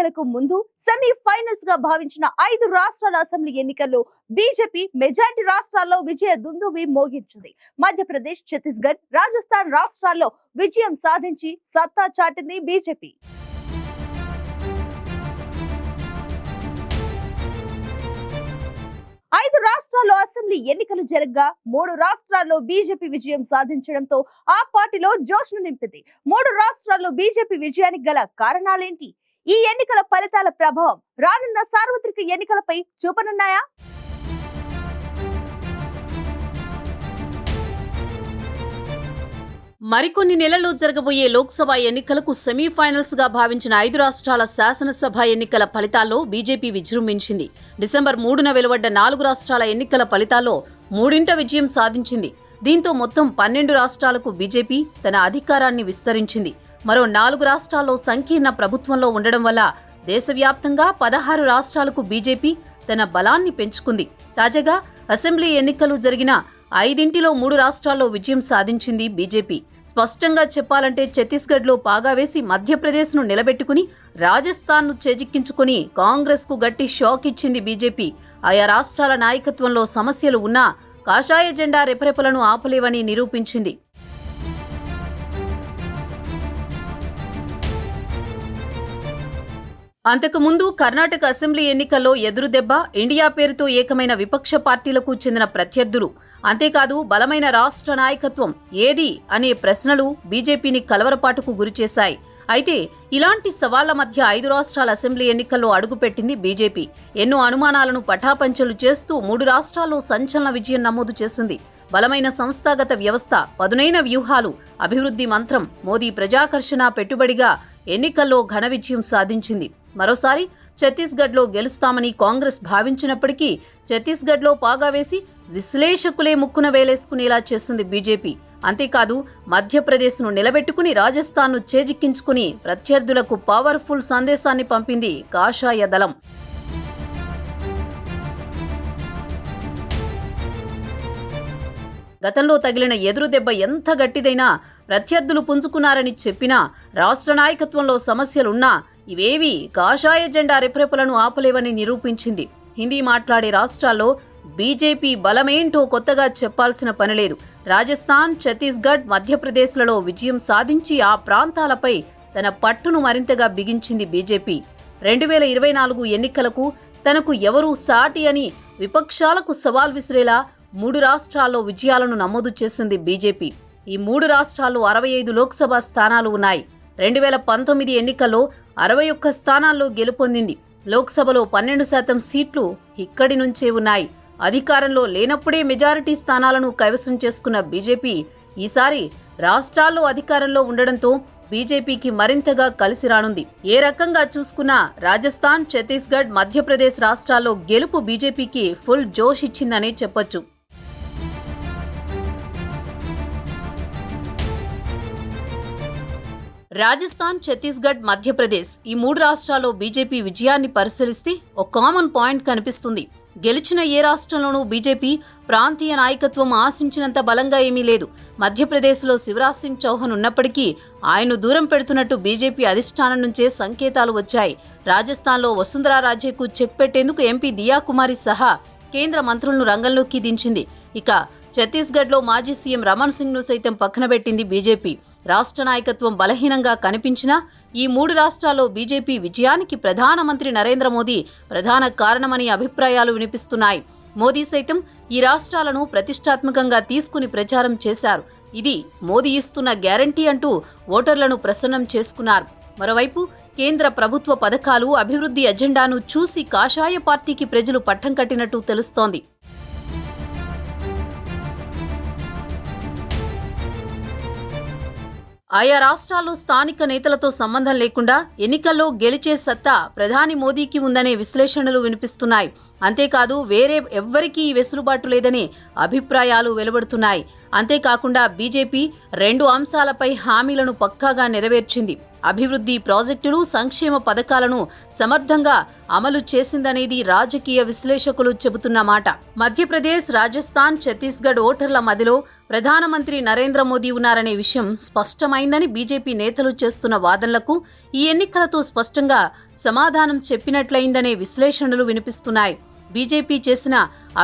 ఎన్నికలకు ముందు సెమీఫైనల్స్ గా భావించిన 5 రాష్ట్రాల అసెంబ్లీ ఎన్నికల్లో బీజేపీ మెజారిటీ రాష్ట్రాల్లో విజయ దుందుబి మోగించింది. మధ్యప్రదేశ్, ఛత్తీస్గఢ్, రాజస్థాన్ రాష్ట్రాల్లో విజయం సాధించి సత్తా చాటింది బీజేపీ. 5 రాష్ట్రాల్లో అసెంబ్లీ ఎన్నికలు జరగగా 3 రాష్ట్రాల్లో బీజేపీ విజయం సాధించడంతో ఆ పార్టీలో జోష్ను నింపింది. 3 రాష్ట్రాల్లో బీజేపీ విజయానికి గల కారణాలేంటి? ఈ ఎన్నికల ఫలితాల ప్రభావం రానున్న సార్వత్రిక ఎన్నికలపై చూపనున్నాయా? మరికొన్ని నెలల్లో జరగబోయే లోక్సభ ఎన్నికలకు సెమీఫైనల్స్ గా భావించిన 5 రాష్ట్రాల శాసనసభ ఎన్నికల ఫలితాల్లో బీజేపీ విజృంభించింది. డిసెంబర్ 3న వెలువడ్డ 4 రాష్ట్రాల ఎన్నికల ఫలితాల్లో 3 విజయం సాధించింది. దీంతో మొత్తం 12 రాష్ట్రాలకు బీజేపీ తన అధికారాన్ని విస్తరించింది. మరో 4 రాష్ట్రాల్లో సంకీర్ణ ప్రభుత్వంలో ఉండడం వల్ల దేశవ్యాప్తంగా 16 రాష్ట్రాలకు బీజేపీ తన బలాన్ని పెంచుకుంది. తాజాగా అసెంబ్లీ ఎన్నికలు జరిగిన 5లో 3 రాష్ట్రాల్లో విజయం సాధించింది బీజేపీ. స్పష్టంగా చెప్పాలంటే ఛత్తీస్గఢ్లో పాగా వేసి మధ్యప్రదేశ్ను నిలబెట్టుకుని రాజస్థాన్ను చేజిక్కించుకుని కాంగ్రెస్కు గట్టి షాక్ ఇచ్చింది బీజేపీ. ఆయా రాష్ట్రాల నాయకత్వంలో సమస్యలు ఉన్నా కాషాయ జెండా రెపరెపలను ఆపలేవని నిరూపించింది. అంతకుముందు కర్ణాటక అసెంబ్లీ ఎన్నికల్లో ఎదురుదెబ్బ ఇండియా పేరుతో ఏకమైన విపక్ష పార్టీలకు చెందిన ప్రత్యర్థులు, అంతేకాదు బలమైన రాష్ట్ర నాయకత్వం ఏది అనే ప్రశ్నలు బీజేపీని కలవరపాటుకు గురిచేశాయి. అయితే ఇలాంటి సవాళ్ల మధ్య 5 రాష్ట్రాల అసెంబ్లీ ఎన్నికల్లో అడుగుపెట్టింది బీజేపీ. ఎన్నో అనుమానాలను పటాపంచలు చేస్తూ 3 రాష్ట్రాల్లో సంచలన విజయం నమోదు చేసింది. బలమైన సంస్థాగత వ్యవస్థ, పదునైన వ్యూహాలు, అభివృద్ధి మంత్రం, మోదీ ప్రజాకర్షణ పెట్టుబడిగా ఎన్నికల్లో ఘన విజయం సాధించింది. మరోసారి ఛత్తీస్గఢ్లో గెలుస్తామని కాంగ్రెస్ భావించినప్పటికీ ఛత్తీస్గఢ్లో పాగా వేసి విశ్లేషకులే ముక్కున వేలేసుకునేలా చేసింది బీజేపీ. అంతేకాదు మధ్యప్రదేశ్ను నిలబెట్టుకుని రాజస్థాన్ను చేజిక్కించుకుని ప్రత్యర్థులకు పవర్ఫుల్ సందేశాన్ని పంపింది కాషాయ దళం. గతంలో తగిలిన ఎదురుదెబ్బ ఎంత గట్టిదైనా, ప్రత్యర్థులు పుంజుకున్నారని చెప్పినా, రాష్ట్ర నాయకత్వంలో సమస్యలున్నా ఇవేవీ కాషాయ జెండా రెపరెపలను ఆపలేవని నిరూపించింది. హిందీ మాట్లాడే రాష్ట్రాల్లో బీజేపీ బలమేంటో కొత్తగా చెప్పాల్సిన పనిలేదు. రాజస్థాన్, ఛత్తీస్గఢ్, మధ్యప్రదేశ్లలో విజయం సాధించి ఆ ప్రాంతాలపై తన పట్టును మరింతగా బిగించింది బీజేపీ. 2024 ఎన్నికలకు తనకు ఎవరూ సాటి అని విపక్షాలకు సవాల్ విసిరేలా 3 రాష్ట్రాల్లో విజయాలను నమోదు చేసింది బీజేపీ. ఈ 3 రాష్ట్రాల్లో 65 లోక్సభ స్థానాలు ఉన్నాయి. 2019 ఎన్నికల్లో 61 స్థానాల్లో గెలుపొందింది. లోక్సభలో 12% సీట్లు ఇక్కడి నుంచే ఉన్నాయి. అధికారంలో లేనప్పుడే మెజారిటీ స్థానాలను కైవసం చేసుకున్న బీజేపీ ఈసారి రాష్ట్రాల్లో అధికారంలో ఉండడంతో బీజేపీకి మరింతగా కలిసి రానుంది. ఏ రకంగా చూసుకున్నా రాజస్థాన్, ఛత్తీస్గఢ్, మధ్యప్రదేశ్ రాష్ట్రాల్లో గెలుపు బీజేపీకి ఫుల్ జోష్ ఇచ్చిందనే చెప్పొచ్చు. రాజస్థాన్, ఛత్తీస్గఢ్, మధ్యప్రదేశ్ ఈ 3 రాష్ట్రాల్లో బీజేపీ విజయాన్ని పరిశీలిస్తే ఒక కామన్ పాయింట్ కనిపిస్తుంది. గెలిచిన ఏ రాష్ట్రంలోనూ బీజేపీ ప్రాంతీయ నాయకత్వం ఆశించినంత బలంగా ఏమీ లేదు. మధ్యప్రదేశ్లో శివరాజ్ సింగ్ చౌహాన్ ఉన్నప్పటికీ ఆయన్ను దూరం పెడుతున్నట్టు బీజేపీ అధిష్టానం నుంచే సంకేతాలు వచ్చాయి. రాజస్థాన్లో వసుంధరా రాజేకు చెక్ పెట్టేందుకు ఎంపీ దియా కుమారి సహా కేంద్ర మంత్రులను రంగంలోకి దించింది. ఇక ఛత్తీస్గఢ్లో మాజీ సీఎం రమణ్ సింగ్ను సైతం పక్కనబెట్టింది బీజేపీ. రాష్ట్ర నాయకత్వం బలహీనంగా కనిపించినా ఈ 3 రాష్ట్రాల్లో బీజేపీ విజయానికి ప్రధానమంత్రి నరేంద్ర మోదీ ప్రధాన కారణమని అభిప్రాయాలు వినిపిస్తున్నాయి. మోదీ సైతం ఈ రాష్ట్రాలను ప్రతిష్టాత్మకంగా తీసుకుని ప్రచారం చేశారు. ఇది మోదీ ఇస్తున్న గ్యారంటీ అంటూ ఓటర్లను ప్రసన్నం చేసుకున్నారు. మరోవైపు కేంద్ర ప్రభుత్వ పథకాలు, అభివృద్ధి ఎజెండాను చూసి కాషాయ పార్టీకి ప్రజలు పట్టం కట్టినట్టు తెలుస్తోంది. ఆయా రాష్ట్రాల్లో స్థానిక నేతలతో సంబంధం లేకుండా ఎన్నికల్లో గెలిచే సత్తా ప్రధాని మోదీకి ఉందనే విశ్లేషణలు వినిపిస్తున్నాయి. అంతేకాదు వేరే ఎవ్వరికీ వెసులుబాటు లేదనే అభిప్రాయాలు వెలువడుతున్నాయి. అంతేకాకుండా బీజేపీ 2 అంశాలపై హామీలను పక్కాగా నెరవేర్చింది. అభివృద్ధి ప్రాజెక్టులు, సంక్షేమ పథకాలను సమర్థంగా అమలు చేసిందనేది రాజకీయ విశ్లేషకులు చెబుతున్న మాట. మధ్యప్రదేశ్, రాజస్థాన్, ఛత్తీస్గఢ్ ఓటర్ల మదిలో ప్రధానమంత్రి నరేంద్ర మోదీ ఉన్నారనే విషయం స్పష్టమైందని బీజేపీ నేతలు చేస్తున్న వాదనలకు ఈ ఎన్నికలతో స్పష్టంగా సమాధానం చెప్పినట్లయిందనే విశ్లేషణలు వినిపిస్తున్నాయి. బీజేపీ చేసిన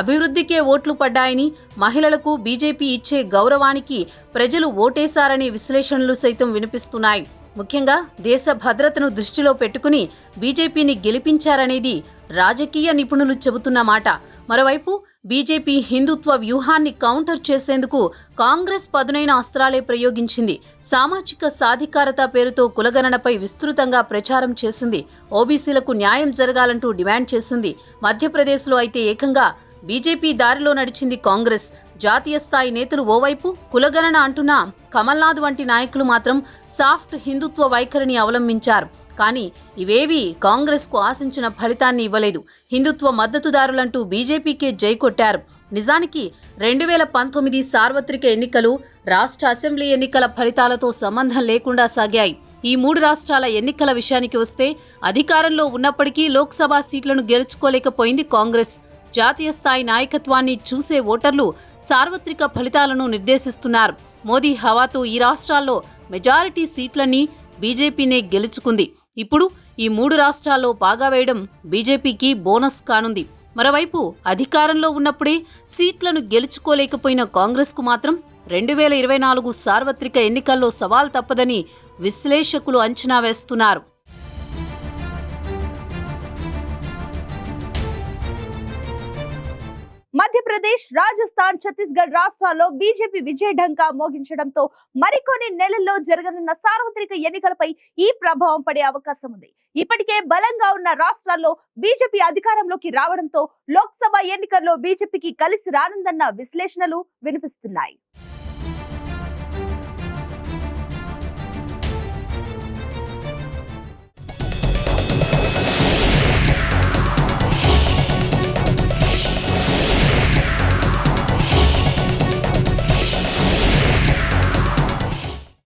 అభివృద్ధికే ఓట్లు పడ్డాయని, మహిళలకు బీజేపీ ఇచ్చే గౌరవానికి ప్రజలు ఓటేశారనే విశ్లేషణలు సైతం వినిపిస్తున్నాయి. ముఖ్యంగా దేశ భద్రతను దృష్టిలో పెట్టుకుని బీజేపీని గెలిపించారనేది రాజకీయ నిపుణులు చెబుతున్న మాట. మరోవైపు బీజేపీ హిందుత్వ వ్యూహాన్ని కౌంటర్ చేసేందుకు కాంగ్రెస్ పదునైన అస్త్రాలే ప్రయోగించింది. సామాజిక సాధికారత పేరుతో కులగణనపై విస్తృతంగా ప్రచారం చేసింది. ఓబీసీలకు న్యాయం జరగాలంటూ డిమాండ్ చేసింది. మధ్యప్రదేశ్లో అయితే ఏకంగా బీజేపీ దారిలో నడిచింది కాంగ్రెస్. జాతీయ స్థాయి నేతలు ఓవైపు కులగణన అంటున్న కమల్నాథ్ వంటి నాయకులు మాత్రం సాఫ్ట్ హిందుత్వ వైఖరిని అవలంబించారు. కానీ ఇవేవీ కాంగ్రెస్కు ఆశించిన ఫలితాన్ని ఇవ్వలేదు. హిందుత్వ మద్దతుదారులంటూ బీజేపీకే జై కొట్టారు. నిజానికి 2019 సార్వత్రిక ఎన్నికలు రాష్ట్ర అసెంబ్లీ ఎన్నికల ఫలితాలతో సంబంధం లేకుండా సాగాయి. ఈ 3 రాష్ట్రాల ఎన్నికల విషయానికి వస్తే అధికారంలో ఉన్నప్పటికీ లోక్సభ సీట్లను గెలుచుకోలేకపోయింది కాంగ్రెస్. జాతీయ స్థాయి నాయకత్వాన్ని చూసే ఓటర్లు సార్వత్రిక ఫలితాలను నిర్దేశిస్తున్నారు. మోదీ హవాతో ఈ రాష్ట్రాల్లో మెజారిటీ సీట్లన్నీ బీజేపీనే గెలుచుకుంది. ఇప్పుడు ఈ 3 రాష్ట్రాల్లో పాగా వేయడం బీజేపీకి బోనస్ కానుంది. మరోవైపు అధికారంలో ఉన్నప్పుడే సీట్లను గెలుచుకోలేకపోయిన కాంగ్రెస్కు మాత్రం 2024 సార్వత్రిక ఎన్నికల్లో సవాల్ తప్పదని విశ్లేషకులు అంచనా వేస్తున్నారు. మధ్యప్రదేశ్, రాజస్థాన్, ఛత్తీస్గఢ్ రాష్ట్రాల్లో బీజేపీ విజయ ఢంకా మోగించడంతో మరికొన్ని నెలల్లో జరగనున్న సార్వత్రిక ఎన్నికలపై ఈ ప్రభావం పడే అవకాశం ఉంది. ఇప్పటికే బలంగా ఉన్న రాష్ట్రాల్లో బీజేపీ అధికారంలోకి రావడంతో లోక్సభ ఎన్నికల్లో బీజేపీకి కలిసి రానుందన్న విశ్లేషణలు వినిపిస్తున్నాయి.